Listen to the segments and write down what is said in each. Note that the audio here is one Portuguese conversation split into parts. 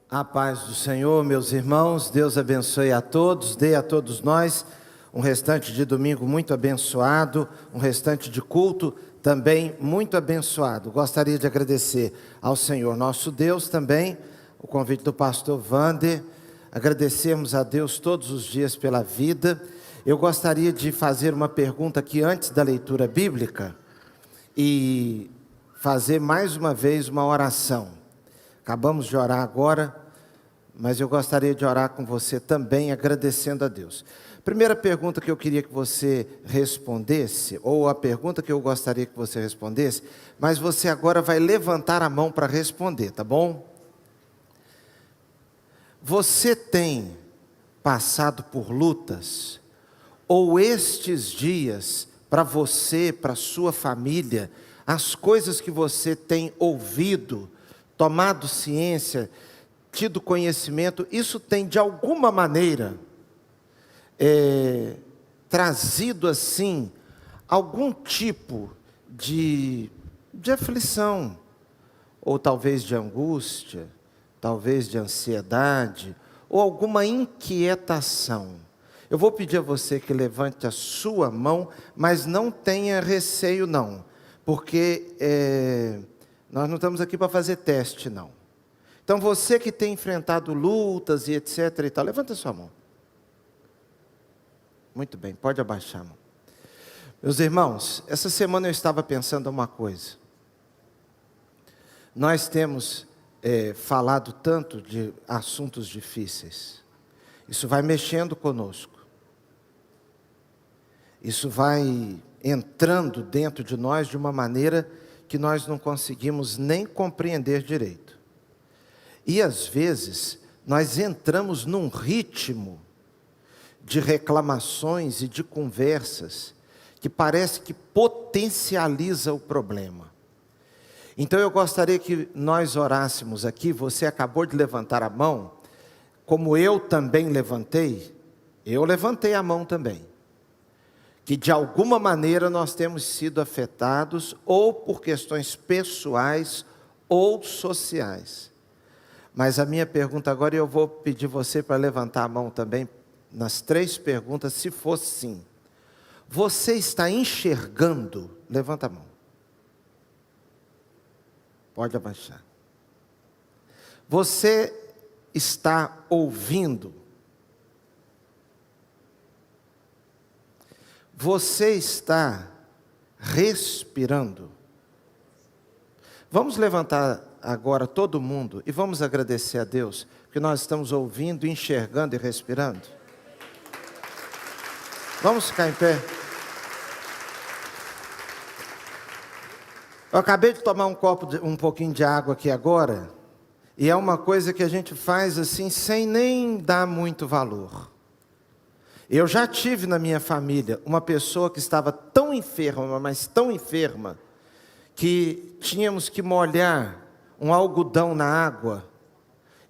A paz do Senhor, meus irmãos, Deus abençoe a todos, dê a todos nós um restante de domingo muito abençoado, um restante de culto também muito abençoado. Gostaria de agradecer ao Senhor nosso Deus também, o convite do pastor Wander, agradecermos a Deus todos os dias pela vida. Eu gostaria de fazer uma pergunta aqui antes da leitura bíblica e fazer mais uma vez uma oração. Acabamos de orar agora, mas eu gostaria de orar com você também, agradecendo a Deus. Primeira pergunta que eu queria que você respondesse, ou a pergunta que eu gostaria que você respondesse, mas você agora vai levantar a mão para responder, tá bom? Você tem passado por lutas, ou estes dias, para você, para sua família, as coisas que você tem ouvido, tomado ciência, tido conhecimento, isso tem de alguma maneira trazido assim algum tipo de aflição, ou talvez de angústia, talvez de ansiedade, ou alguma inquietação. Eu vou pedir a você que levante a sua mão, mas não tenha receio não, porque nós não estamos aqui para fazer teste, não. Então, você que tem enfrentado lutas e etc. e tal, levanta a sua mão. Muito bem, pode abaixar a mão. Meus irmãos, essa semana eu estava pensando uma coisa. Nós temos falado tanto de assuntos difíceis. Isso vai mexendo conosco. Isso vai entrando dentro de nós de uma maneira que nós não conseguimos nem compreender direito. E às vezes, nós entramos num ritmo de reclamações e de conversas que parece que potencializa o problema. Então eu gostaria que nós orássemos aqui, você acabou de levantar a mão, como eu também levantei, eu levantei a mão também. Que de alguma maneira nós temos sido afetados ou por questões pessoais ou sociais. Mas a minha pergunta agora, eu vou pedir você para levantar a mão também, nas 3 perguntas, se for sim. Você está enxergando? Levanta a mão. Pode abaixar. Você está ouvindo? Você está respirando? Vamos levantar agora todo mundo e vamos agradecer a Deus, porque nós estamos ouvindo, enxergando e respirando. Vamos ficar em pé. Eu acabei de tomar um pouquinho de água aqui agora, e é uma coisa que a gente faz assim, sem nem dar muito valor. Eu já tive na minha família uma pessoa que estava tão enferma, mas tão enferma, que tínhamos que molhar um algodão na água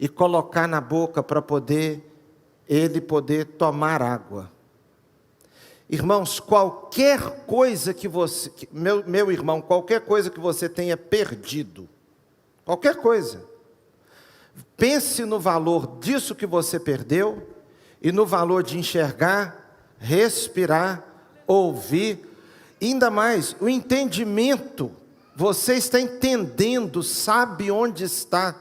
e colocar na boca para ele poder tomar água. Irmãos, qualquer coisa que você, meu irmão, qualquer coisa que você tenha perdido, qualquer coisa, pense no valor disso que você perdeu, e no valor de enxergar, respirar, ouvir, ainda mais o entendimento. Você está entendendo, sabe onde está.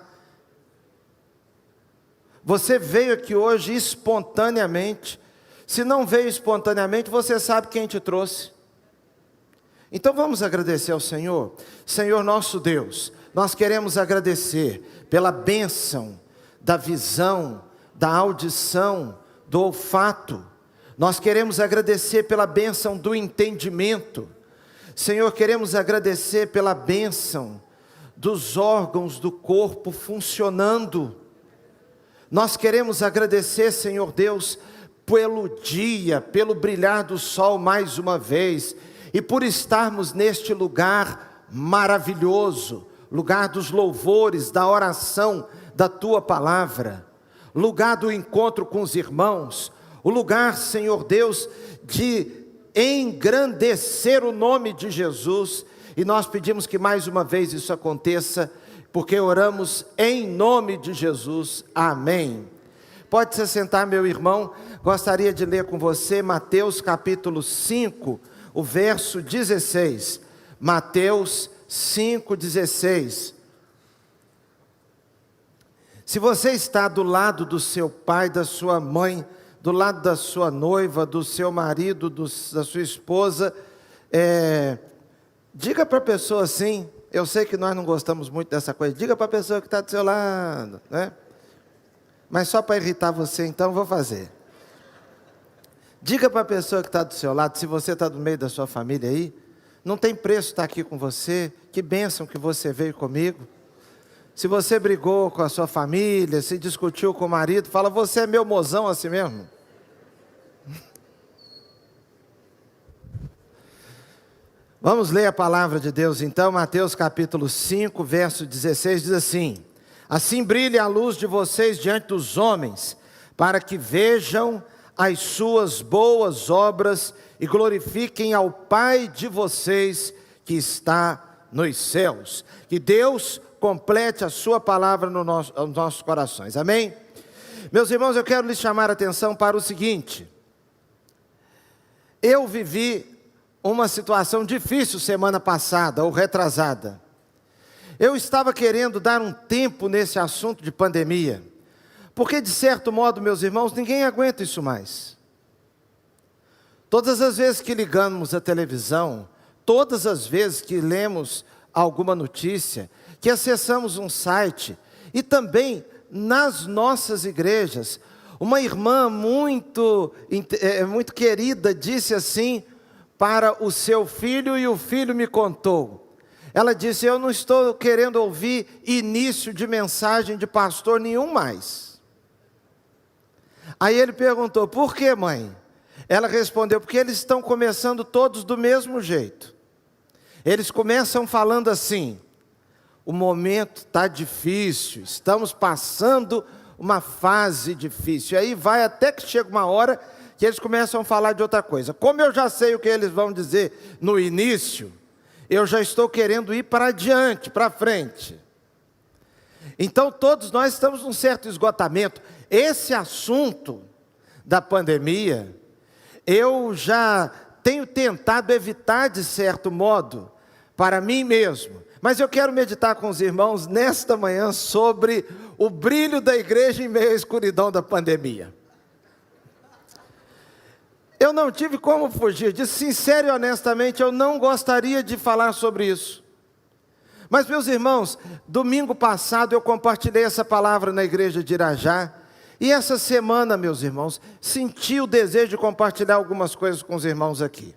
Você veio aqui hoje espontaneamente. Se não veio espontaneamente, você sabe quem te trouxe. Então vamos agradecer ao Senhor. Senhor nosso Deus, nós queremos agradecer pela bênção da visão, da audição, do olfato. Nós queremos agradecer pela bênção do entendimento. Senhor, queremos agradecer pela bênção dos órgãos do corpo funcionando. Nós queremos agradecer, Senhor Deus, pelo dia, pelo brilhar do sol mais uma vez, e por estarmos neste lugar maravilhoso, lugar dos louvores, da oração, da Tua Palavra, lugar do encontro com os irmãos, o lugar, Senhor Deus, de engrandecer o nome de Jesus, e nós pedimos que mais uma vez isso aconteça porque oramos em nome de Jesus. Amém. Pode se sentar, meu irmão. Gostaria de ler com você Mateus capítulo 5, o verso 16. Mateus 5,16. Se você está do lado do seu pai, da sua mãe, do lado da sua noiva, do seu marido, da sua esposa, diga para a pessoa assim. Eu sei que nós não gostamos muito dessa coisa. Diga para a pessoa que está do seu lado, né? Mas só para irritar você, então, vou fazer. Diga para a pessoa que está do seu lado, se você está no meio da sua família aí, não tem preço estar aqui com você, que bênção que você veio comigo. Se você brigou com a sua família, se discutiu com o marido, fala, você é meu mozão assim mesmo. Vamos ler a palavra de Deus então, Mateus capítulo 5, verso 16, diz assim: assim brilhe a luz de vocês diante dos homens, para que vejam as suas boas obras e glorifiquem ao Pai de vocês que está nos céus. Que Deus complete a sua palavra nos nossos corações, amém? Meus irmãos, eu quero lhes chamar a atenção para o seguinte: eu vivi uma situação difícil semana passada, ou retrasada. Eu estava querendo dar um tempo nesse assunto de pandemia, porque de certo modo, meus irmãos, ninguém aguenta isso mais. Todas as vezes que ligamos a televisão, todas as vezes que lemos alguma notícia, que acessamos um site, e também nas nossas igrejas, uma irmã muito querida disse assim para o seu filho, e o filho me contou. Ela disse, eu não estou querendo ouvir início de mensagem de pastor nenhum mais. Aí ele perguntou, por que, mãe? Ela respondeu, porque eles estão começando todos do mesmo jeito. Eles começam falando assim, o momento está difícil, estamos passando uma fase difícil. Aí vai até que chega uma hora que eles começam a falar de outra coisa. Como eu já sei o que eles vão dizer no início, eu já estou querendo ir para adiante, para frente. Então todos nós estamos num certo esgotamento. Esse assunto da pandemia, eu já tenho tentado evitar de certo modo, para mim mesmo. Mas eu quero meditar com os irmãos nesta manhã sobre o brilho da igreja em meio à escuridão da pandemia. Eu não tive como fugir disso, sincero e honestamente, eu não gostaria de falar sobre isso. Mas, meus irmãos, domingo passado eu compartilhei essa palavra na igreja de Irajá, e essa semana, meus irmãos, senti o desejo de compartilhar algumas coisas com os irmãos aqui.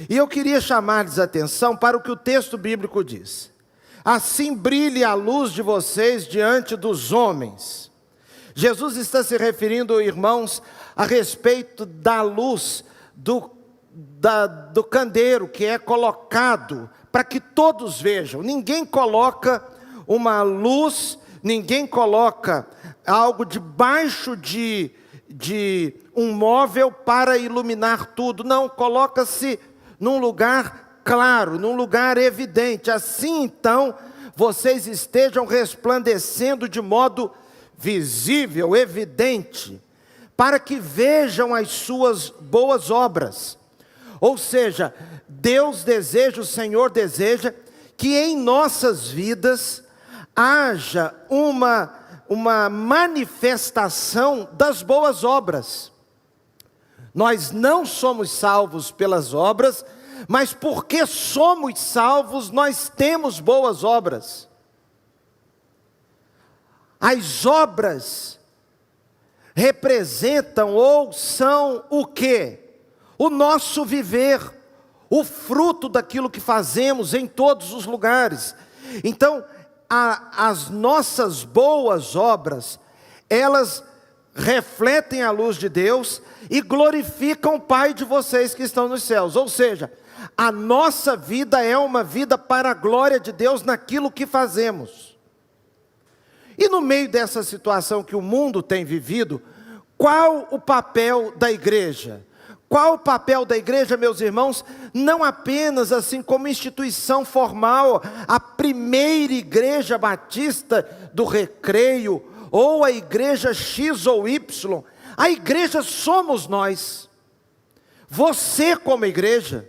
E eu queria chamar-lhes a atenção para o que o texto bíblico diz. Assim brilhe a luz de vocês diante dos homens. Jesus está se referindo, irmãos, a respeito da luz do candeeiro que é colocado para que todos vejam. Ninguém coloca uma luz, ninguém coloca algo debaixo de um móvel para iluminar tudo. Não, coloca-se num lugar claro, num lugar evidente. Assim então, vocês estejam resplandecendo de modo visível, evidente, para que vejam as suas boas obras. Ou seja, Deus deseja, o Senhor deseja, que em nossas vidas haja uma manifestação das boas obras. Nós não somos salvos pelas obras, mas porque somos salvos, nós temos boas obras. As obras representam ou são o quê? O nosso viver, o fruto daquilo que fazemos em todos os lugares. Então, as nossas boas obras, elas refletem a luz de Deus e glorificam o Pai de vocês que estão nos céus. Ou seja, a nossa vida é uma vida para a glória de Deus naquilo que fazemos. E no meio dessa situação que o mundo tem vivido, qual o papel da igreja? Qual o papel da igreja, meus irmãos? Não apenas assim como instituição formal, a primeira igreja batista do Recreio, ou a igreja X ou Y. A igreja somos nós. Você como igreja.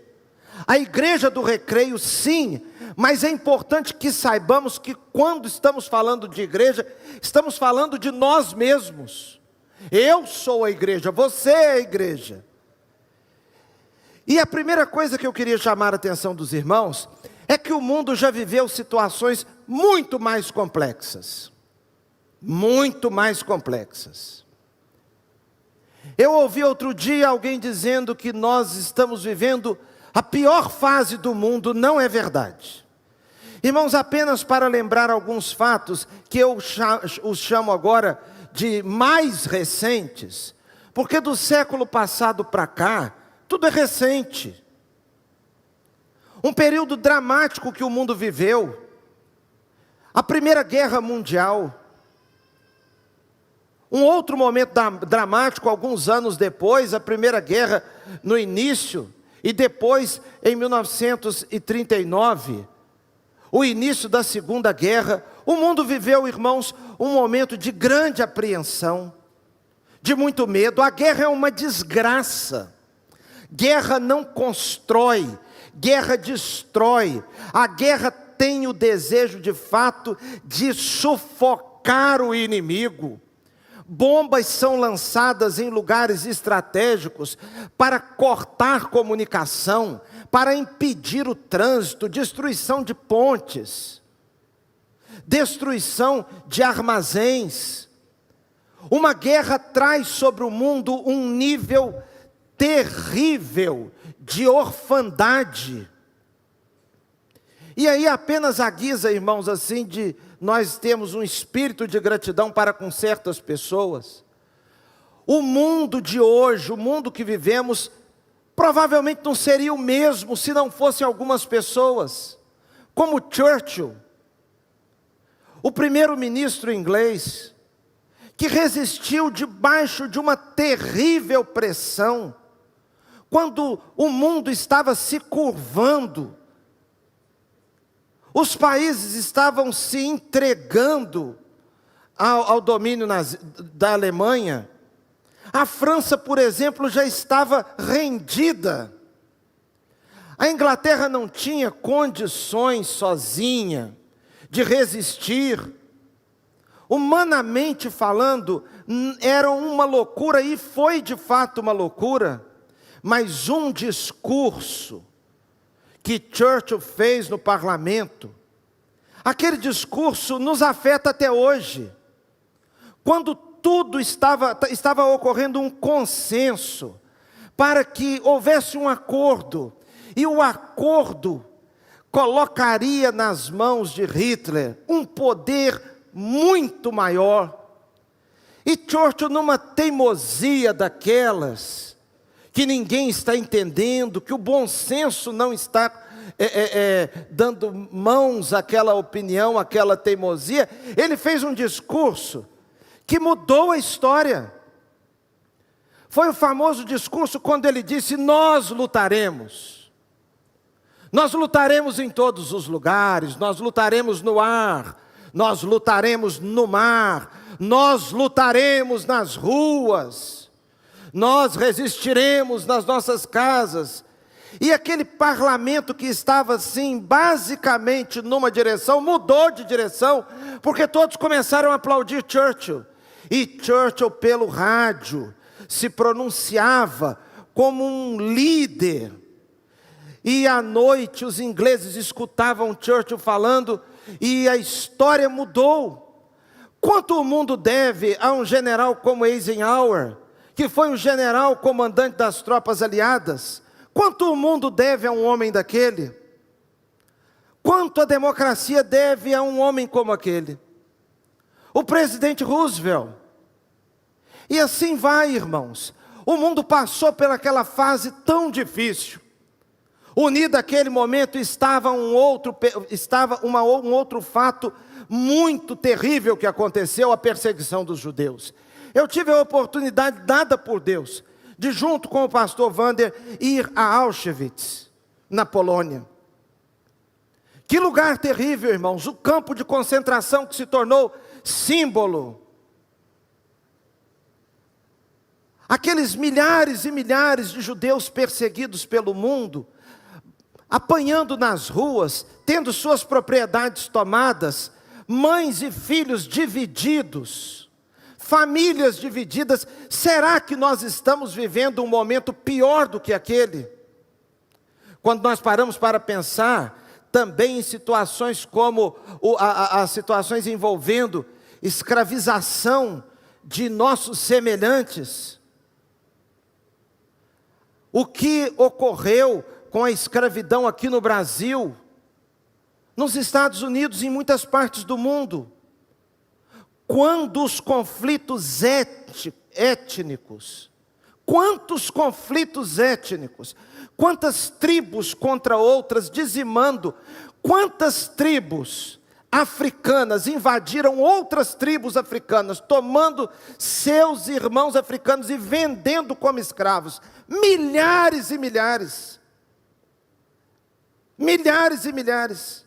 A igreja do Recreio, sim, mas é importante que saibamos que quando estamos falando de igreja, estamos falando de nós mesmos. Eu sou a igreja, você é a igreja. E a primeira coisa que eu queria chamar a atenção dos irmãos, é que o mundo já viveu situações muito mais complexas. Muito mais complexas. Eu ouvi outro dia alguém dizendo que nós estamos vivendo a pior fase do mundo. Não é verdade. Irmãos, apenas para lembrar alguns fatos, que eu os chamo agora de mais recentes, porque do século passado para cá, tudo é recente. Um período dramático que o mundo viveu, a Primeira Guerra Mundial. Um outro momento dramático, alguns anos depois, a Primeira Guerra no início, e depois, em 1939, o início da Segunda Guerra. O mundo viveu, irmãos, um momento de grande apreensão, de muito medo. A guerra é uma desgraça. Guerra não constrói, guerra destrói. A guerra tem o desejo, de fato, de sufocar o inimigo. Bombas são lançadas em lugares estratégicos para cortar comunicação, para impedir o trânsito, destruição de pontes, destruição de armazéns. Uma guerra traz sobre o mundo um nível terrível de orfandade. E aí apenas a guisa, irmãos, assim de nós temos um espírito de gratidão para com certas pessoas. O mundo de hoje, o mundo que vivemos, provavelmente não seria o mesmo se não fossem algumas pessoas, como Churchill, o primeiro-ministro inglês, que resistiu debaixo de uma terrível pressão, quando o mundo estava se curvando, os países estavam se entregando ao domínio da Alemanha. A França, por exemplo, já estava rendida. A Inglaterra não tinha condições sozinha de resistir. Humanamente falando, era uma loucura, e foi de fato uma loucura. Mas um discurso que Churchill fez no parlamento, aquele discurso nos afeta até hoje. Quando tudo estava ocorrendo um consenso para que houvesse um acordo, e o acordo colocaria nas mãos de Hitler um poder muito maior. E Churchill, numa teimosia daquelas, que ninguém está entendendo, que o bom senso não está dando mãos àquela opinião, àquela teimosia, ele fez um discurso que mudou a história. Foi o famoso discurso quando ele disse: nós lutaremos. Nós lutaremos em todos os lugares, nós lutaremos no ar, nós lutaremos no mar, nós lutaremos nas ruas, nós resistiremos nas nossas casas. E aquele parlamento que estava assim, basicamente numa direção, mudou de direção, porque todos começaram a aplaudir Churchill. E Churchill, pelo rádio, se pronunciava como um líder. E à noite os ingleses escutavam Churchill falando, e a história mudou. Quanto o mundo deve a um general como Eisenhower, que foi o general comandante das tropas aliadas? Quanto o mundo deve a um homem daquele? Quanto a democracia deve a um homem como aquele? O presidente Roosevelt. E assim vai, irmãos. O mundo passou pelaquela fase tão difícil. Unido àquele momento estava um outro fato muito terrível que aconteceu, a perseguição dos judeus. Eu tive a oportunidade dada por Deus de junto com o pastor Wander ir a Auschwitz, na Polônia. Que lugar terrível, irmãos, o campo de concentração que se tornou símbolo. Aqueles milhares e milhares de judeus perseguidos pelo mundo, apanhando nas ruas, tendo suas propriedades tomadas, mães e filhos divididos, famílias divididas. Será que nós estamos vivendo um momento pior do que aquele? Quando nós paramos para pensar também em situações como as situações envolvendo escravização de nossos semelhantes. O que ocorreu com a escravidão aqui no Brasil, nos Estados Unidos e em muitas partes do mundo. Quando os conflitos étnicos, quantos conflitos étnicos, quantas tribos contra outras dizimando, quantas tribos africanas invadiram outras tribos africanas, tomando seus irmãos africanos e vendendo como escravos. Milhares e milhares. Milhares e milhares.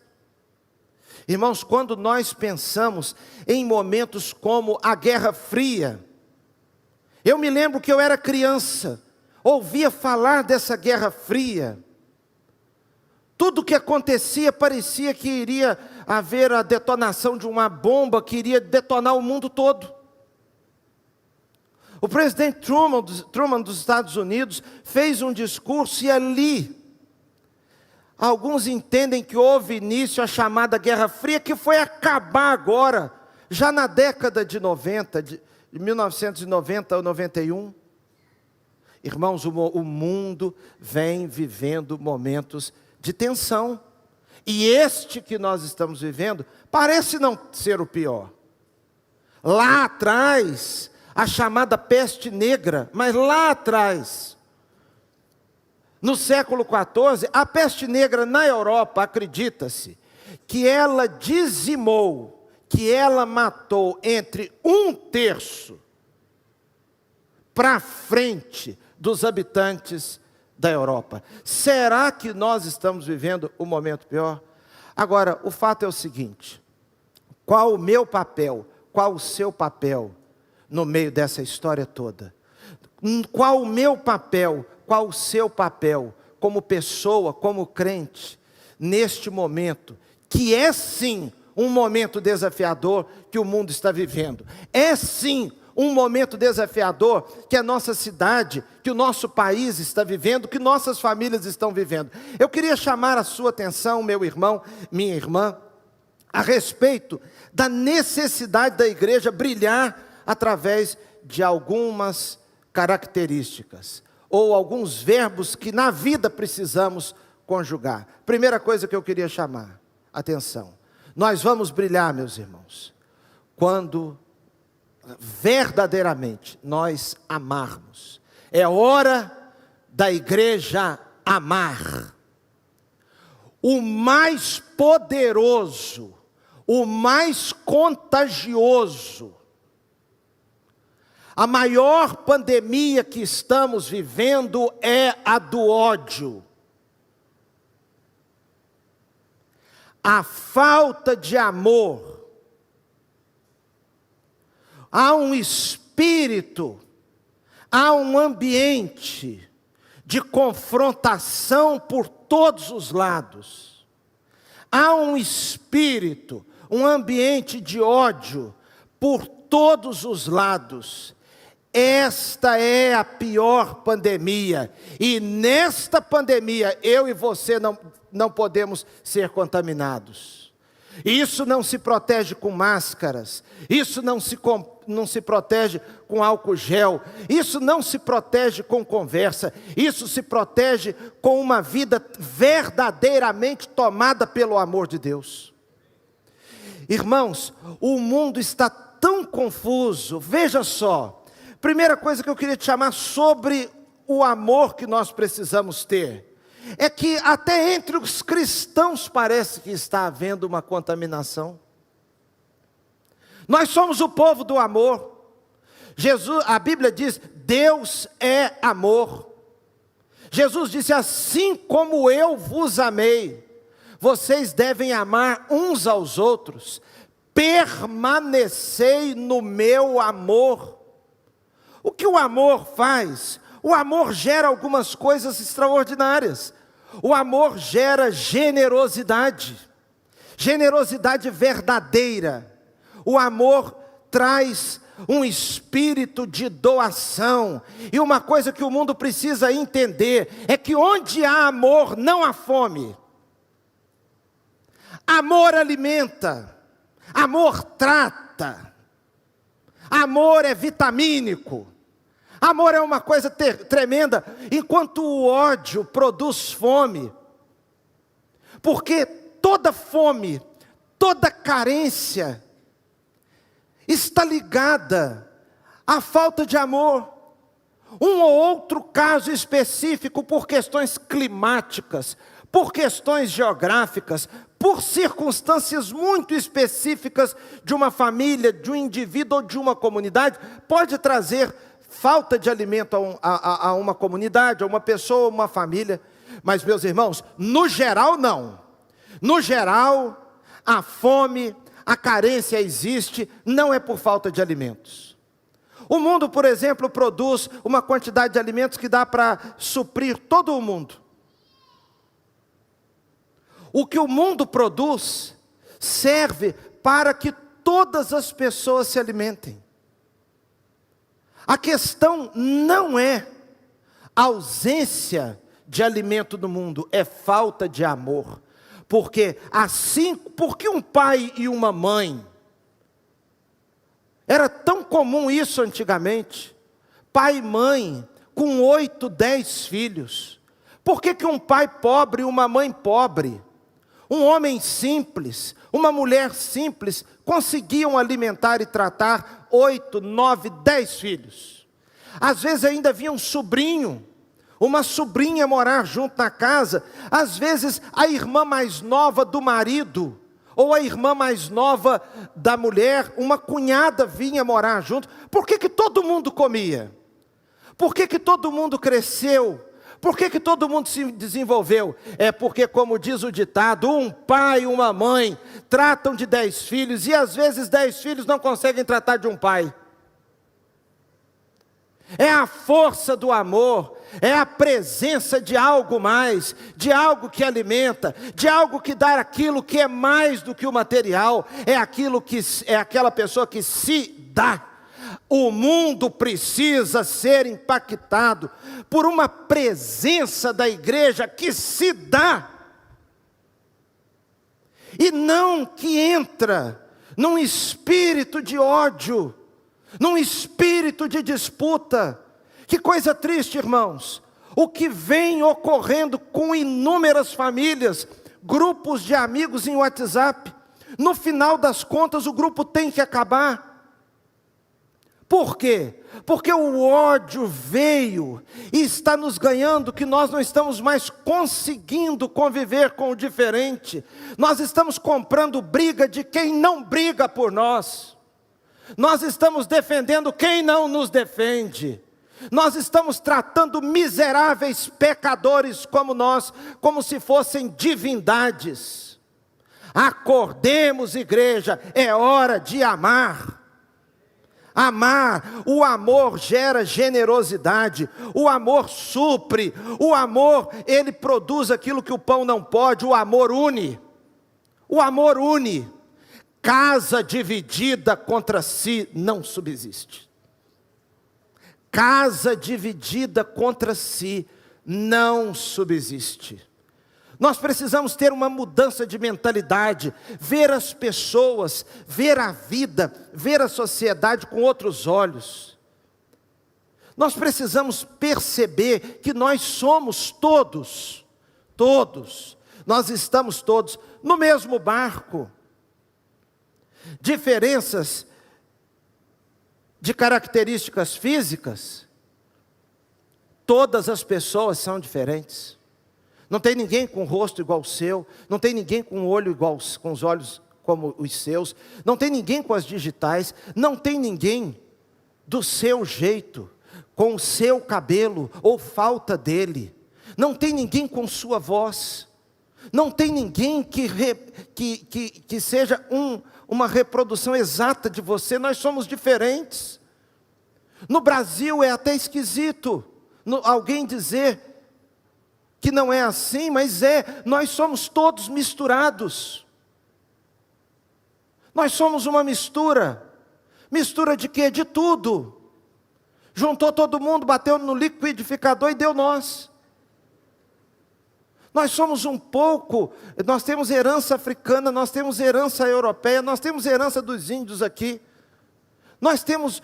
Irmãos, quando nós pensamos em momentos como a Guerra Fria, eu me lembro que eu era criança, ouvia falar dessa Guerra Fria. Tudo que acontecia parecia que iria haver a detonação de uma bomba que iria detonar o mundo todo. O presidente Truman dos Estados Unidos fez um discurso e ali alguns entendem que houve início a chamada Guerra Fria, que foi acabar agora, já na década de 90, de 1990 ou 91. Irmãos, o mundo vem vivendo momentos de tensão. E este que nós estamos vivendo parece não ser o pior. Lá atrás, a chamada peste negra, mas lá atrás, no século XIV, a peste negra na Europa, acredita-se, que ela dizimou, que ela matou entre 1/3 para frente dos habitantes da Europa. Será que nós estamos vivendo um momento pior? Agora, o fato é o seguinte: qual o meu papel, qual o seu papel no meio dessa história toda? Qual o meu papel, qual o seu papel como pessoa, como crente, neste momento, que é sim um momento desafiador que o mundo está vivendo? É sim um momento desafiador que a nossa cidade, que o nosso país está vivendo, que nossas famílias estão vivendo. Eu queria chamar a sua atenção, meu irmão, minha irmã, a respeito da necessidade da igreja brilhar através de algumas características, ou alguns verbos que na vida precisamos conjugar. Primeira coisa que eu queria chamar atenção: nós vamos brilhar, meus irmãos, quando verdadeiramente nós amarmos. É hora da igreja amar. O mais poderoso, o mais contagioso, a maior pandemia que estamos vivendo é a do ódio. A falta de amor. Há um espírito, há um ambiente de confrontação por todos os lados. Há um espírito, um ambiente de ódio por todos os lados. Esta é a pior pandemia, e nesta pandemia eu e você não podemos ser contaminados. Isso não se protege com máscaras, isso não se protege com álcool gel, isso não se protege com conversa, isso se protege com uma vida verdadeiramente tomada pelo amor de Deus. Irmãos, o mundo está tão confuso. Veja só, primeira coisa que eu queria te chamar sobre o amor que nós precisamos ter, é que até entre os cristãos parece que está havendo uma contaminação. Nós somos o povo do amor, Jesus, a Bíblia diz, Deus é amor. Jesus disse, assim como eu vos amei, vocês devem amar uns aos outros, permanecei no meu amor. O que o amor faz? O amor gera algumas coisas extraordinárias. O amor gera generosidade, generosidade verdadeira. O amor traz um espírito de doação. E uma coisa que o mundo precisa entender é que onde há amor, não há fome. Amor alimenta, amor trata, amor é vitamínico, amor é uma coisa tremenda, enquanto o ódio produz fome, porque toda fome, toda carência está ligada à falta de amor. Um ou outro caso específico por questões climáticas, por questões geográficas, por circunstâncias muito específicas de uma família, de um indivíduo ou de uma comunidade, pode trazer falta de alimento a uma comunidade, a uma pessoa, a uma família. Mas, meus irmãos, no geral não. No geral, a fome, a carência existe, não é por falta de alimentos. O mundo, por exemplo, produz uma quantidade de alimentos que dá para suprir todo o mundo. O que o mundo produz serve para que todas as pessoas se alimentem. A questão não é ausência de alimento no mundo, é falta de amor. Porque um pai e uma mãe, era tão comum isso antigamente, pai e mãe com 8, 10 filhos. Por que um pai pobre e uma mãe pobre, um homem simples, uma mulher simples, conseguiam alimentar e tratar 8, 9, 10 filhos? Às vezes ainda vinha um sobrinho, uma sobrinha morar junto na casa, às vezes a irmã mais nova do marido, ou a irmã mais nova da mulher, uma cunhada vinha morar junto. Por que todo mundo comia? Por que todo mundo cresceu? Por que todo mundo se desenvolveu? É porque, como diz o ditado, um pai e uma mãe tratam de 10 filhos, e às vezes 10 filhos não conseguem tratar de um pai. É a força do amor, é a presença de algo mais, de algo que alimenta, de algo que dá aquilo que é mais do que o material, é aquela pessoa que se dá. O mundo precisa ser impactado por uma presença da igreja que se dá, e não que entra num espírito de ódio, num espírito de disputa. Que coisa triste, irmãos, o que vem ocorrendo com inúmeras famílias, grupos de amigos em WhatsApp. No final das contas, o grupo tem que acabar. Por quê? Porque o ódio veio e está nos ganhando, que nós não estamos mais conseguindo conviver com o diferente. Nós estamos comprando briga de quem não briga por nós. Nós estamos defendendo quem não nos defende. Nós estamos tratando miseráveis pecadores como nós, como se fossem divindades. Acordemos, igreja, é hora de amar. Amar, o amor gera generosidade, o amor supre, o amor, ele produz aquilo que o pão não pode, o amor une. O amor une. Casa dividida contra si não subsiste. Casa dividida contra si não subsiste. Nós precisamos ter uma mudança de mentalidade, ver as pessoas, ver a vida, ver a sociedade com outros olhos. Nós precisamos perceber que nós somos todos, nós estamos todos no mesmo barco. Diferenças de características físicas, todas as pessoas são diferentes. Não tem ninguém com o rosto igual ao seu, não tem ninguém com o olho igual, com os olhos como os seus, não tem ninguém com as digitais, não tem ninguém do seu jeito, com o seu cabelo ou falta dele. Não tem ninguém com sua voz. Não tem ninguém que seja uma reprodução exata de você. Nós somos diferentes. No Brasil é até esquisito alguém dizer que não é assim, mas nós somos todos misturados. Nós somos uma mistura. Mistura de quê? De tudo. Juntou todo mundo, bateu no liquidificador e deu nós. Nós somos um pouco, nós temos herança africana, nós temos herança europeia, nós temos herança dos índios aqui. Nós temos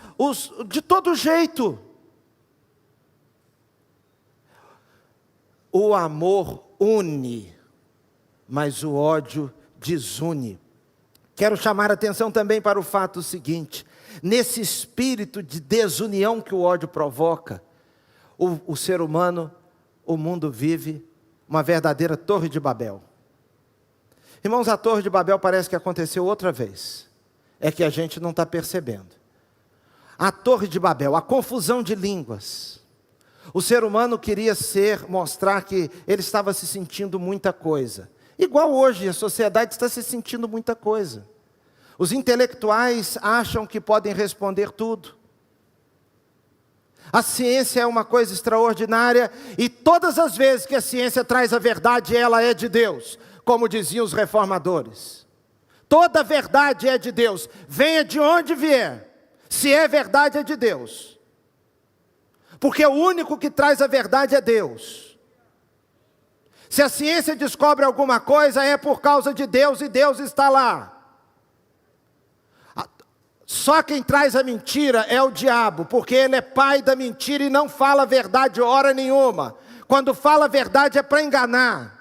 de todo jeito. O amor une, mas o ódio desune. Quero chamar a atenção também para o fato seguinte: nesse espírito de desunião que o ódio provoca, o ser humano, o mundo vive uma verdadeira Torre de Babel. Irmãos, a Torre de Babel parece que aconteceu outra vez. É que a gente não está percebendo. A Torre de Babel, a confusão de línguas. O ser humano queria mostrar que ele estava se sentindo muita coisa. Igual hoje, a sociedade está se sentindo muita coisa. Os intelectuais acham que podem responder tudo. A ciência é uma coisa extraordinária, e todas as vezes que a ciência traz a verdade, ela é de Deus, como diziam os reformadores. Toda verdade é de Deus, venha de onde vier. Se é verdade, é de Deus. Porque o único que traz a verdade é Deus. Se a ciência descobre alguma coisa, é por causa de Deus, e Deus está lá. Só quem traz a mentira é o diabo, porque ele é pai da mentira e não fala a verdade hora nenhuma. Quando fala a verdade é para enganar.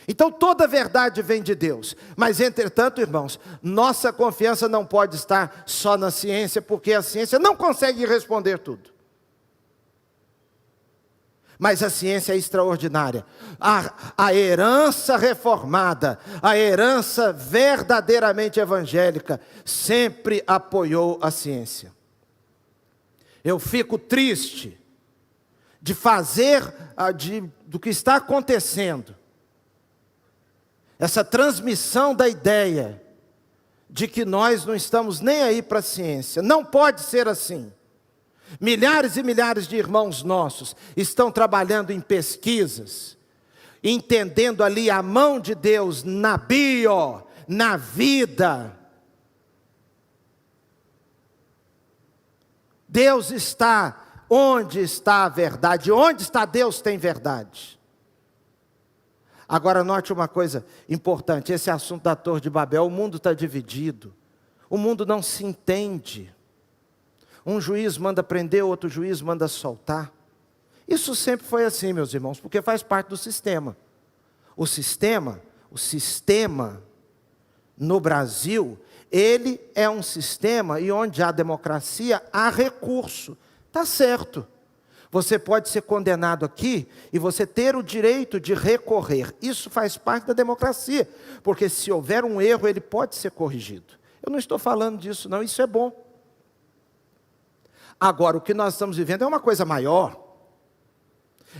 Então toda verdade vem de Deus. Mas entretanto, irmãos, nossa confiança não pode estar só na ciência, porque a ciência não consegue responder tudo. Mas a ciência é extraordinária. A herança reformada, a herança verdadeiramente evangélica, sempre apoiou a ciência. Eu fico triste de do que está acontecendo, essa transmissão da ideia de que nós não estamos nem aí para a ciência. Não pode ser assim. Milhares e milhares de irmãos nossos estão trabalhando em pesquisas, entendendo ali a mão de Deus na na vida. Deus está onde está a verdade, onde está Deus tem verdade. Agora note uma coisa importante, esse assunto da Torre de Babel, o mundo está dividido, o mundo não se entende. Um juiz manda prender, outro juiz manda soltar. Isso sempre foi assim, meus irmãos, porque faz parte do sistema. O sistema no Brasil, ele é um sistema e onde há democracia, há recurso. Está certo. Você pode ser condenado aqui e você ter o direito de recorrer. Isso faz parte da democracia, porque se houver um erro, ele pode ser corrigido. Eu não estou falando disso não, isso é bom. Agora, o que nós estamos vivendo é uma coisa maior.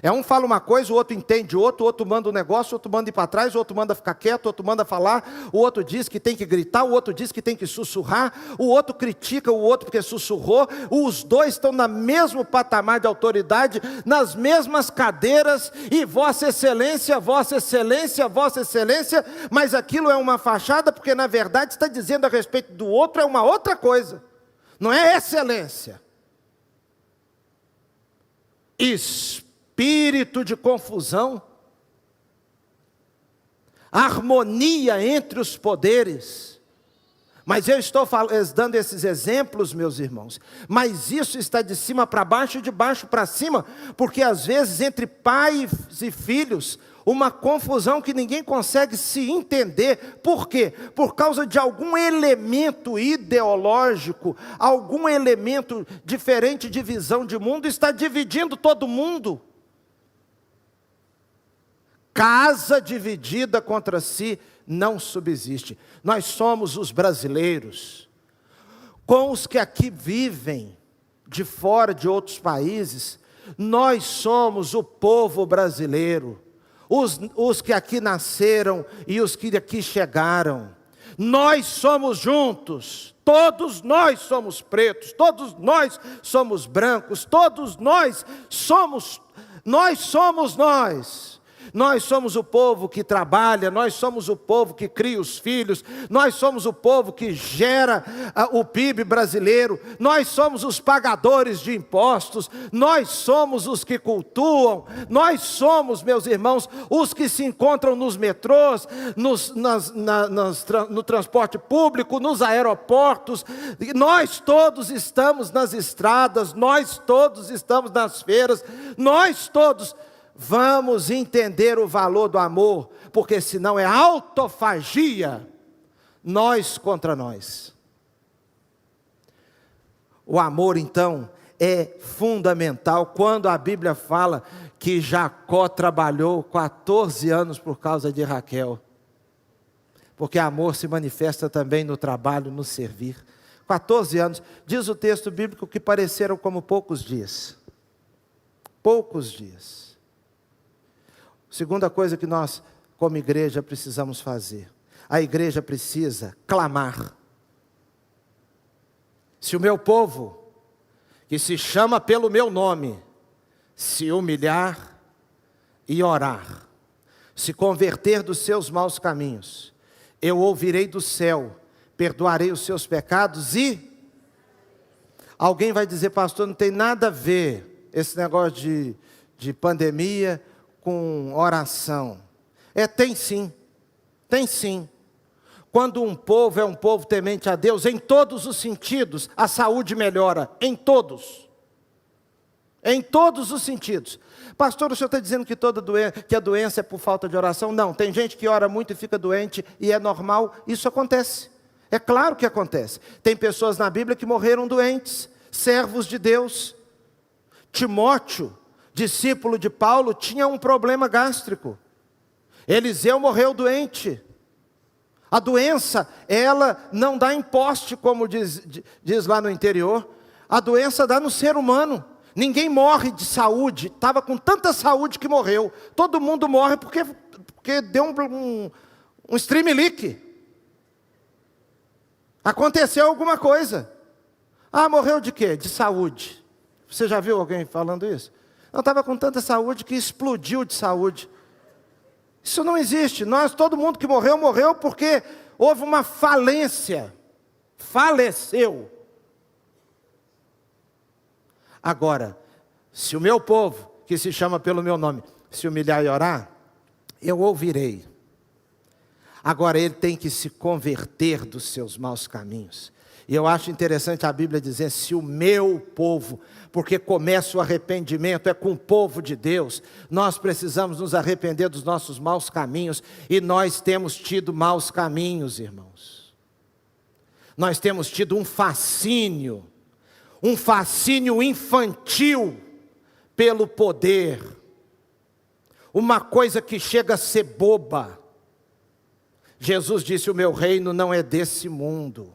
Um fala uma coisa, o outro entende outro, o outro manda um negócio, o outro manda ir para trás, o outro manda ficar quieto, o outro manda falar, o outro diz que tem que gritar, o outro diz que tem que sussurrar, o outro critica o outro porque sussurrou, os dois estão no mesmo patamar de autoridade, nas mesmas cadeiras, e Vossa Excelência, Vossa Excelência, Vossa Excelência, mas aquilo é uma fachada, porque na verdade está dizendo a respeito do outro é uma outra coisa, não é excelência. Espírito de confusão, harmonia entre os poderes. Mas eu estou dando esses exemplos, meus irmãos, mas isso está de cima para baixo e de baixo para cima, porque às vezes entre pais e filhos, uma confusão que ninguém consegue se entender. Por quê? Por causa de algum elemento ideológico, algum elemento diferente de visão de mundo, está dividindo todo mundo. Casa dividida contra si não subsiste. Nós somos os brasileiros. com os que aqui vivem, de fora de outros países. Nós somos o povo brasileiro, os que aqui nasceram e os que aqui chegaram. Nós somos juntos, todos nós somos pretos, todos nós somos brancos, todos nós somos nós. Nós somos o povo que trabalha, nós somos o povo que cria os filhos, nós somos o povo que gera o PIB brasileiro, nós somos os pagadores de impostos, nós somos os que cultuam, nós somos, meus irmãos, os que se encontram nos metrôs, no transporte público, nos aeroportos. Nós todos estamos nas estradas, nós todos estamos nas feiras, nós todos vamos entender o valor do amor, porque senão é autofagia, nós contra nós. O amor, então, é fundamental. Quando a Bíblia fala que Jacó trabalhou 14 anos por causa de Raquel, porque amor se manifesta também no trabalho, no servir. 14 anos, diz o texto bíblico que pareceram como poucos dias. Poucos dias. Segunda coisa que nós, como igreja, precisamos fazer. A igreja precisa clamar. Se o meu povo, que se chama pelo meu nome, se humilhar e orar, se converter dos seus maus caminhos, eu ouvirei do céu, perdoarei os seus pecados e... Alguém vai dizer, pastor, não tem nada a ver esse negócio de pandemia com oração. Tem sim, tem sim. Quando um povo é um povo temente a Deus, em todos os sentidos, a saúde melhora, em todos os sentidos. Pastor, o senhor está dizendo que a doença é por falta de oração? Não, tem gente que ora muito e fica doente, e é normal, isso acontece. É claro que acontece. Tem pessoas na Bíblia que morreram doentes, servos de Deus. Timóteo, discípulo de Paulo, tinha um problema gástrico. Eliseu morreu doente. A doença, ela não dá em poste, como diz lá no interior. A doença dá no ser humano. Ninguém morre de saúde. Estava com tanta saúde que morreu. Todo mundo morre porque deu um streamlink. Aconteceu alguma coisa. Morreu de quê? De saúde. Você já viu alguém falando isso? Não, estava com tanta saúde que explodiu de saúde. Isso não existe. Todo mundo que morreu, morreu porque houve uma falência. Faleceu. Agora, se o meu povo, que se chama pelo meu nome, se humilhar e orar, eu ouvirei. Agora ele tem que se converter dos seus maus caminhos. E eu acho interessante a Bíblia dizer, se o meu povo, porque começa o arrependimento, é com o povo de Deus, nós precisamos nos arrepender dos nossos maus caminhos, e nós temos tido maus caminhos, irmãos. Nós temos tido um fascínio infantil pelo poder, uma coisa que chega a ser boba. Jesus disse, o meu reino não é desse mundo.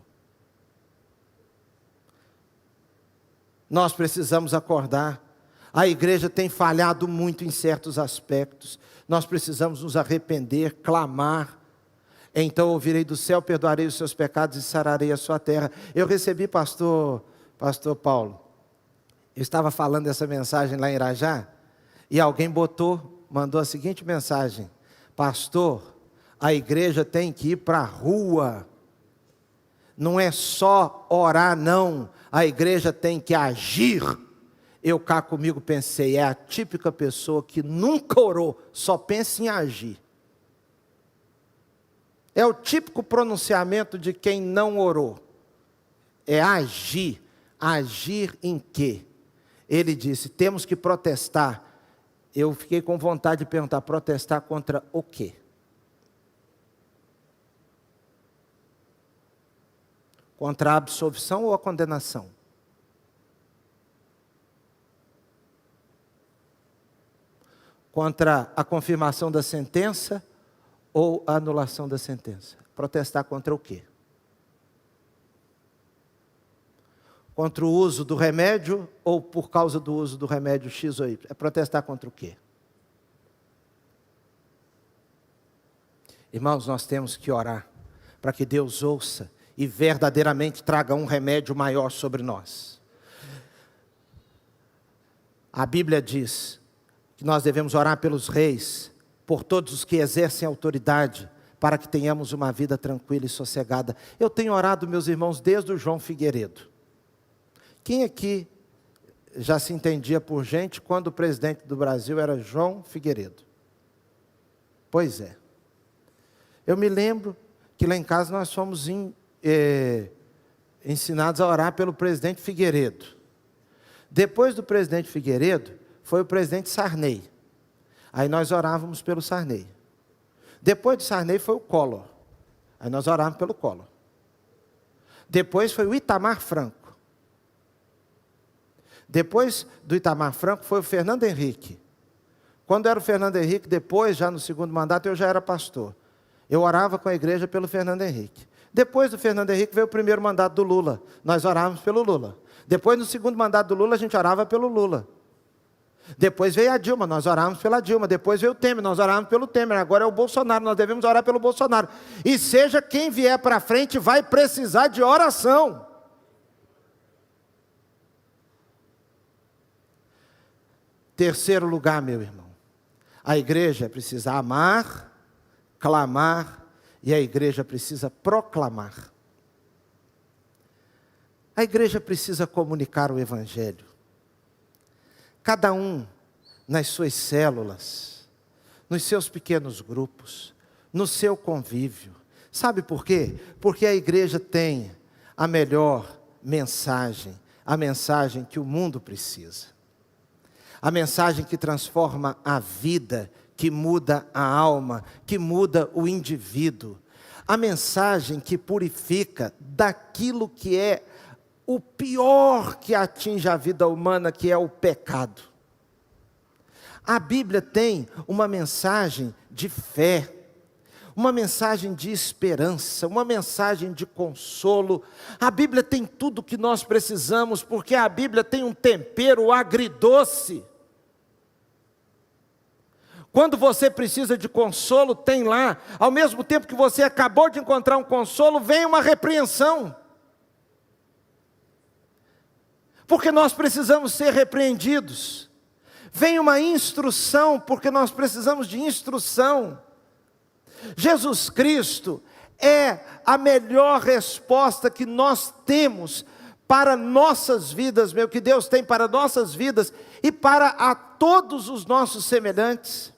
Nós precisamos acordar. A igreja tem falhado muito em certos aspectos. Nós precisamos nos arrepender, clamar. Então ouvirei do céu, perdoarei os seus pecados e sararei a sua terra. Eu recebi, pastor Paulo, eu estava falando essa mensagem lá em Irajá, e alguém mandou a seguinte mensagem: pastor, a igreja tem que ir para a rua. Não é só orar, não. A igreja tem que agir. Eu cá comigo pensei, é a típica pessoa que nunca orou, só pensa em agir. É o típico pronunciamento de quem não orou. É agir. Agir em quê? Ele disse, temos que protestar. Eu fiquei com vontade de perguntar, protestar contra o quê? Contra a absolvição ou a condenação? Contra a confirmação da sentença ou a anulação da sentença? Protestar contra o quê? Contra o uso do remédio ou por causa do uso do remédio X ou Y? É protestar contra o quê? Irmãos, nós temos que orar para que Deus ouça e verdadeiramente traga um remédio maior sobre nós. A Bíblia diz que nós devemos orar pelos reis, por todos os que exercem autoridade, para que tenhamos uma vida tranquila e sossegada. Eu tenho orado, meus irmãos, desde o João Figueiredo. Quem aqui já se entendia por gente quando o presidente do Brasil era João Figueiredo? Pois é. Eu me lembro que lá em casa nós fomos ensinados a orar pelo presidente Figueiredo. Depois do presidente Figueiredo, foi o presidente Sarney. Aí nós orávamos pelo Sarney. Depois de Sarney foi o Collor. Aí nós orávamos pelo Collor. Depois foi o Itamar Franco. Depois do Itamar Franco foi o Fernando Henrique. Quando era o Fernando Henrique, depois, já no segundo mandato, eu já era pastor. Eu orava com a igreja pelo Fernando Henrique. Depois do Fernando Henrique veio o primeiro mandato do Lula. Nós orávamos pelo Lula. Depois, no segundo mandato do Lula, a gente orava pelo Lula. Depois veio a Dilma, nós orávamos pela Dilma. Depois veio o Temer, nós orávamos pelo Temer. Agora é o Bolsonaro, nós devemos orar pelo Bolsonaro. E seja quem vier para frente, vai precisar de oração. Terceiro lugar, meu irmão. A igreja precisa amar, clamar, e a igreja precisa proclamar. A igreja precisa comunicar o Evangelho. Cada um nas suas células, nos seus pequenos grupos, no seu convívio. Sabe por quê? Porque a igreja tem a melhor mensagem, a mensagem que o mundo precisa. A mensagem que transforma a vida, que muda a alma, que muda o indivíduo. A mensagem que purifica daquilo que é o pior que atinge a vida humana, que é o pecado. A Bíblia tem uma mensagem de fé, uma mensagem de esperança, uma mensagem de consolo. A Bíblia tem tudo o que nós precisamos, porque a Bíblia tem um tempero agridoce. Quando você precisa de consolo, tem lá. Ao mesmo tempo que você acabou de encontrar um consolo, vem uma repreensão. Porque nós precisamos ser repreendidos. Vem uma instrução, porque nós precisamos de instrução. Jesus Cristo é a melhor resposta que nós temos para nossas vidas, meu, que Deus tem para nossas vidas e para a todos os nossos semelhantes.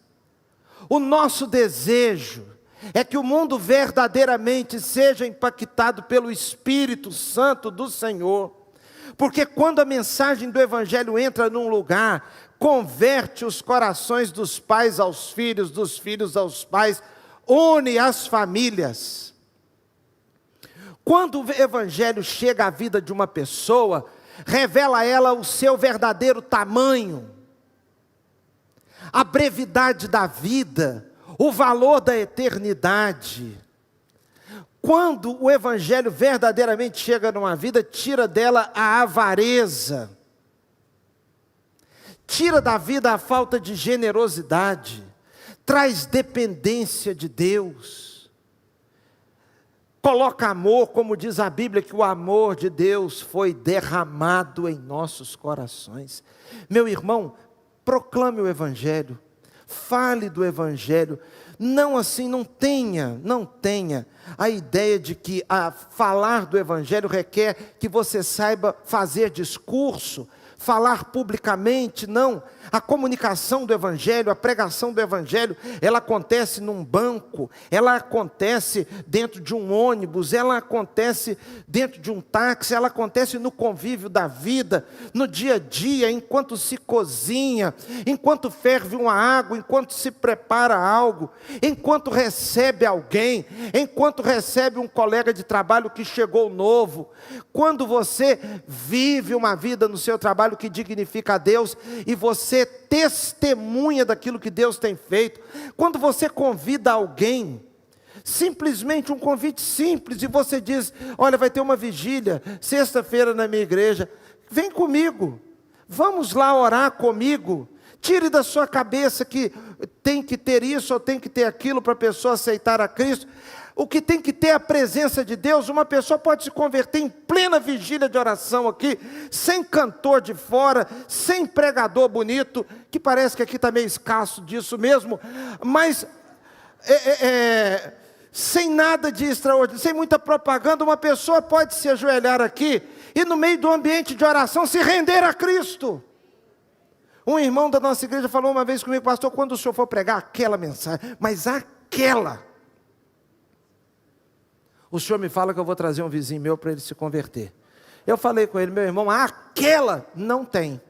O nosso desejo é que o mundo verdadeiramente seja impactado pelo Espírito Santo do Senhor. Porque quando a mensagem do Evangelho entra num lugar, converte os corações dos pais aos filhos, dos filhos aos pais, une as famílias. Quando o Evangelho chega à vida de uma pessoa, revela a ela o seu verdadeiro tamanho, a brevidade da vida, o valor da eternidade. Quando o Evangelho verdadeiramente chega numa vida, tira dela a avareza, tira da vida a falta de generosidade, traz dependência de Deus, coloca amor, como diz a Bíblia, que o amor de Deus foi derramado em nossos corações. Meu irmão, proclame o Evangelho, fale do Evangelho. Não assim, não tenha a ideia de que falar do Evangelho requer que você saiba fazer discurso, falar publicamente. Não, a comunicação do Evangelho, a pregação do Evangelho, ela acontece num banco, ela acontece dentro de um ônibus, ela acontece dentro de um táxi, ela acontece no convívio da vida, no dia a dia, enquanto se cozinha, enquanto ferve uma água, enquanto se prepara algo, enquanto recebe alguém, enquanto recebe um colega de trabalho que chegou novo. Quando você vive uma vida no seu trabalho que dignifica a Deus, e você testemunha daquilo que Deus tem feito, quando você convida alguém, simplesmente um convite simples, e você diz: olha, vai ter uma vigília, sexta-feira na minha igreja, vem comigo, vamos lá orar comigo. Tire da sua cabeça que tem que ter isso ou tem que ter aquilo para a pessoa aceitar a Cristo. O que tem que ter é a presença de Deus. Uma pessoa pode se converter em plena vigília de oração aqui, sem cantor de fora, sem pregador bonito, que parece que aqui está meio escasso disso mesmo, mas sem nada de extraordinário, sem muita propaganda, uma pessoa pode se ajoelhar aqui e no meio do ambiente de oração se render a Cristo. Um irmão da nossa igreja falou uma vez comigo: pastor, quando o senhor for pregar aquela mensagem, mas aquela, o senhor me fala que eu vou trazer um vizinho meu para ele se converter. Eu falei com ele: meu irmão, aquela não tem.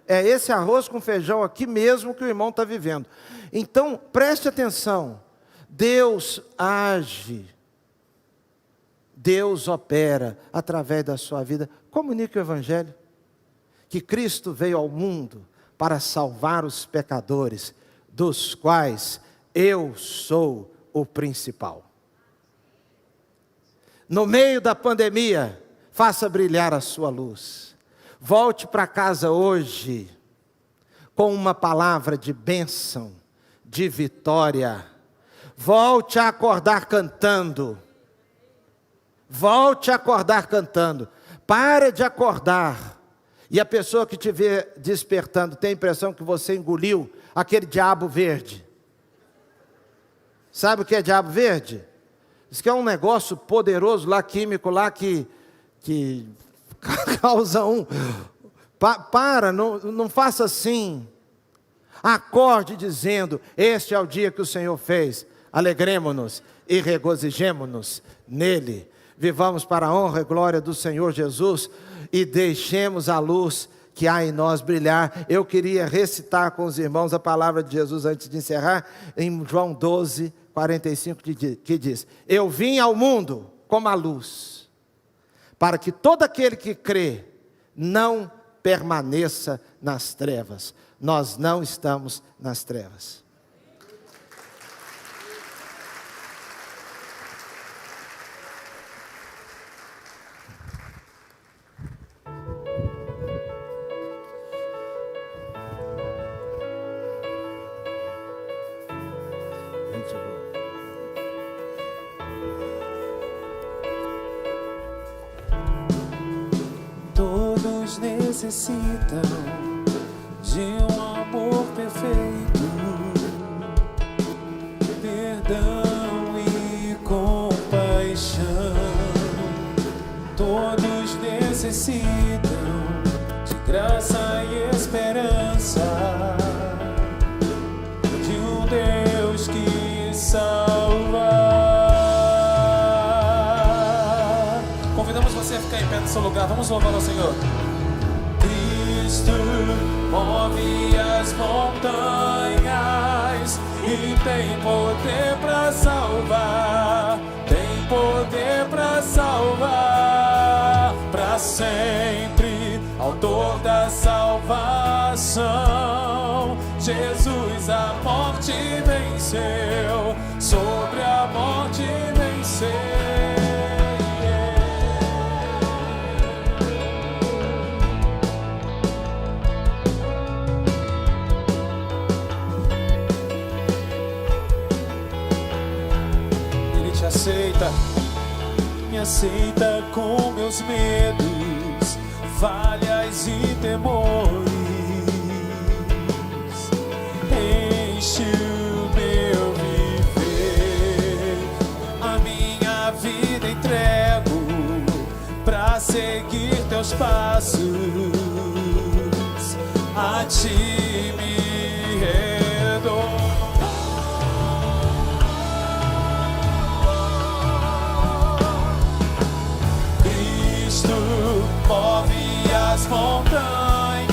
É esse arroz com feijão aqui mesmo que o irmão está vivendo. Então, preste atenção. Deus age. Deus opera através da sua vida. Comunique o Evangelho. Que Cristo veio ao mundo para salvar os pecadores, dos quais eu sou o principal. No meio da pandemia, faça brilhar a sua luz. Volte para casa hoje com uma palavra de bênção, de vitória. Volte a acordar cantando. Volte a acordar cantando. Pare de acordar. E a pessoa que te vê despertando tem a impressão que você engoliu aquele diabo verde. Sabe o que é diabo verde? Diz que é um negócio poderoso lá, químico lá, que causa um... não faça assim. Acorde dizendo: este é o dia que o Senhor fez. Alegremo-nos e regozijemo-nos nele. Vivamos para a honra e glória do Senhor Jesus e deixemos a luz que há em nós brilhar. Eu queria recitar com os irmãos a palavra de Jesus antes de encerrar, em João 12, 45, que diz: eu vim ao mundo como a luz, para que todo aquele que crê não permaneça nas trevas. Nós não estamos nas trevas. Todos necessitam de um amor perfeito, perdão e compaixão. Todos necessitam de graça e esperança, de um Deus que salva. Convidamos você a ficar em pé no seu lugar. Vamos louvar ao Senhor. Cristo move as montanhas e tem poder para salvar. Tem poder para salvar para sempre. Autor da salvação, Jesus a morte venceu, sobre a morte venceu. Me aceita com meus medos, falhas e temores. Enche o meu viver, a minha vida entrego pra seguir teus passos. A ti me redou. Move as montanhas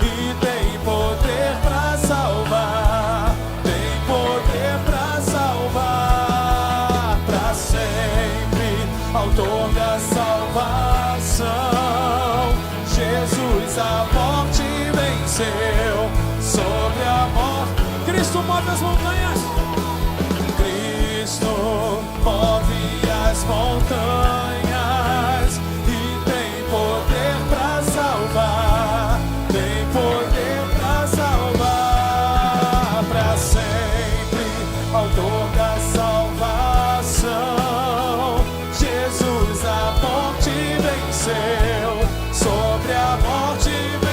e tem poder para salvar. Tem poder para salvar para sempre. Autor da salvação, Jesus a morte venceu, sobre a morte. Cristo move as montanhas. montanhas e tem poder para salvar, tem poder para salvar para sempre, autor da salvação. Jesus a morte venceu, sobre a morte venceu.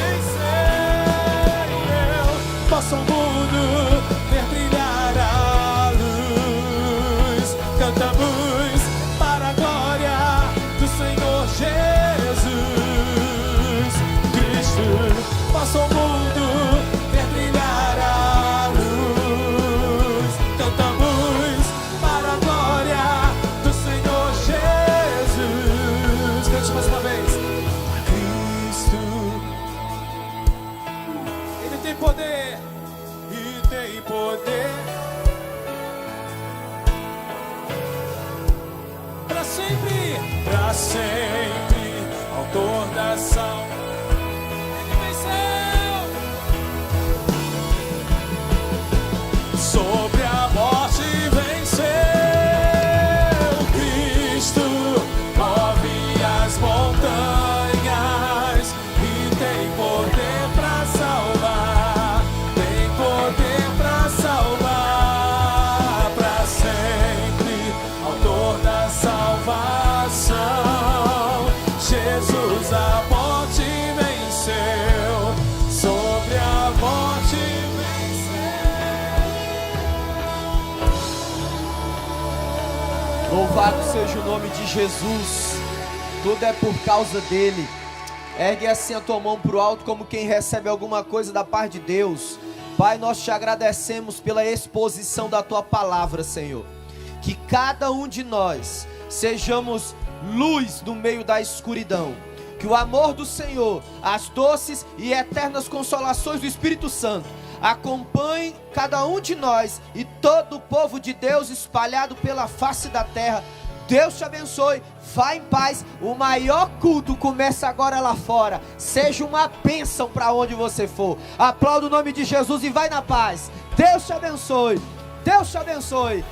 Posso o mundo ver brilhar a luz, cantamos para a glória do Senhor Jesus Cristo. Posso o mundo ver brilhar a luz, cantamos para a glória do Senhor Jesus. Cante mais uma vez. Cristo, Ele tem poder e tem poder para sempre, autor da salvação. Ele venceu, sobre a morte venceu. Cristo move as montanhas e tem poder para salvar, tem poder para salvar para sempre, autor da salvação. Jesus a morte venceu, sobre a morte venceu. Louvado seja o nome de Jesus, tudo é por causa dele. Ergue assim a tua mão para o alto como quem recebe alguma coisa da parte de Deus. Pai, nós te agradecemos pela exposição da tua palavra, Senhor. Que cada um de nós sejamos luz no meio da escuridão. Que o amor do Senhor, as doces e eternas consolações do Espírito Santo acompanhem cada um de nós e todo o povo de Deus espalhado pela face da terra. Deus te abençoe, vá em paz. O maior culto começa agora lá fora. Seja uma bênção para onde você for. Aplauda o nome de Jesus e vai na paz. Deus te abençoe, Deus te abençoe.